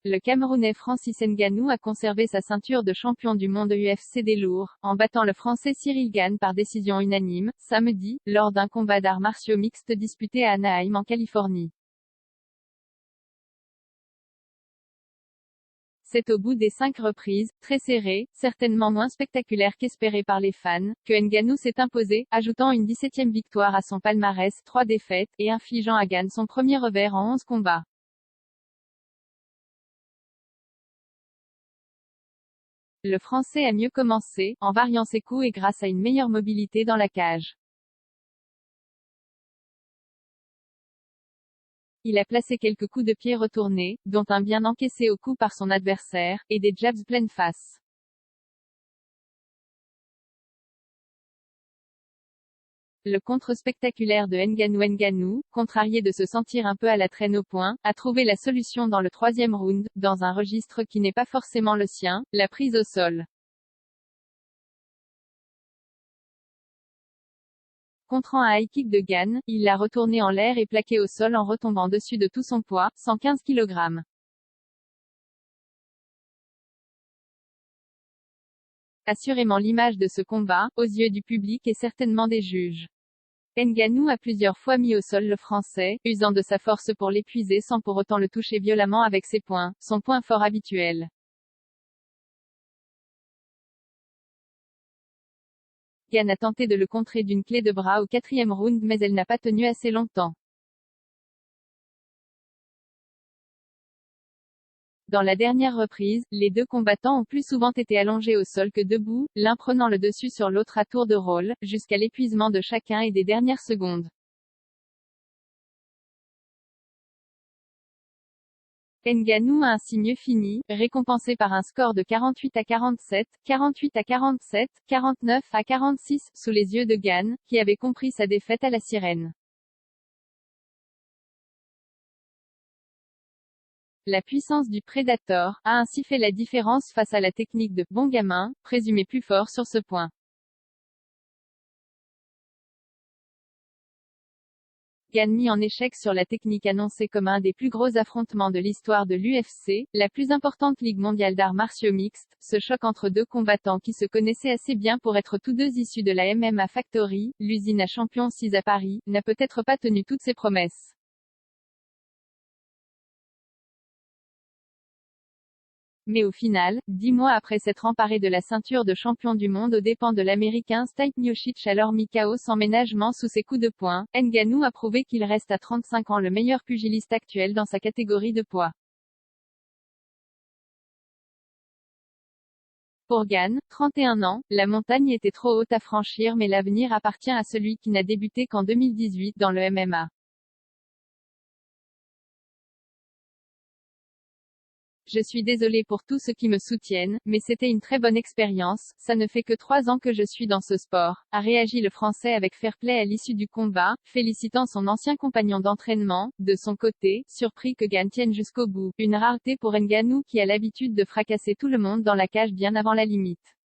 Le Camerounais Francis Ngannou a conservé sa ceinture de champion du monde UFC des lourds, en battant le Français Cyril Gane par décision unanime, samedi, lors d'un combat d'arts martiaux mixtes disputé à Anaheim en Californie. C'est au bout des 5 reprises, très serré, certainement moins spectaculaire qu'espéré par les fans, que Ngannou s'est imposé, ajoutant une 17e victoire à son palmarès, 3 défaites, et infligeant à Gane son premier revers en 11 combats. Le Français a mieux commencé, en variant ses coups et grâce à une meilleure mobilité dans la cage. Il a placé quelques coups de pied retournés, dont un bien encaissé au cou par son adversaire, et des jabs pleine face. Le contre spectaculaire de Ngannou, contrarié de se sentir un peu à la traîne au point, a trouvé la solution dans le 3e round, dans un registre qui n'est pas forcément le sien, la prise au sol. Contrant un high kick de Gane, il l'a retourné en l'air et plaqué au sol en retombant dessus de tout son poids, 115 kg. Assurément l'image de ce combat, aux yeux du public et certainement des juges. Ngannou a plusieurs fois mis au sol le Français, usant de sa force pour l'épuiser sans pour autant le toucher violemment avec ses poings, son point fort habituel. Gane a tenté de le contrer d'une clé de bras au 4e round mais elle n'a pas tenu assez longtemps. Dans la dernière reprise, les deux combattants ont plus souvent été allongés au sol que debout, l'un prenant le dessus sur l'autre à tour de rôle, jusqu'à l'épuisement de chacun et des dernières secondes. Ngannou a ainsi mieux fini, récompensé par un score de 48-47, 48-47, 49-46, sous les yeux de Gane, qui avait compris sa défaite à la sirène. La puissance du Predator a ainsi fait la différence face à la technique de « bon gamin », présumé plus fort sur ce point. Gane mis en échec sur la technique annoncée comme un des plus gros affrontements de l'histoire de l'UFC, la plus importante ligue mondiale d'arts martiaux mixtes. Ce choc entre deux combattants qui se connaissaient assez bien pour être tous deux issus de la MMA Factory, l'usine à Champion 6 à Paris, n'a peut-être pas tenu toutes ses promesses. Mais au final, 10 mois après s'être emparé de la ceinture de champion du monde aux dépens de l'américain Stipe Miocic alors mis KO sans ménagement sous ses coups de poing, Ngannou a prouvé qu'il reste à 35 ans le meilleur pugiliste actuel dans sa catégorie de poids. Pour Gane, 31 ans, la montagne était trop haute à franchir mais l'avenir appartient à celui qui n'a débuté qu'en 2018 dans le MMA. Je suis désolé pour tous ceux qui me soutiennent, mais c'était une très bonne expérience, ça ne fait que 3 ans que je suis dans ce sport, a réagi le Français avec fair-play à l'issue du combat, félicitant son ancien compagnon d'entraînement, de son côté, surpris que Gane tienne jusqu'au bout, une rareté pour Ngannou qui a l'habitude de fracasser tout le monde dans la cage bien avant la limite.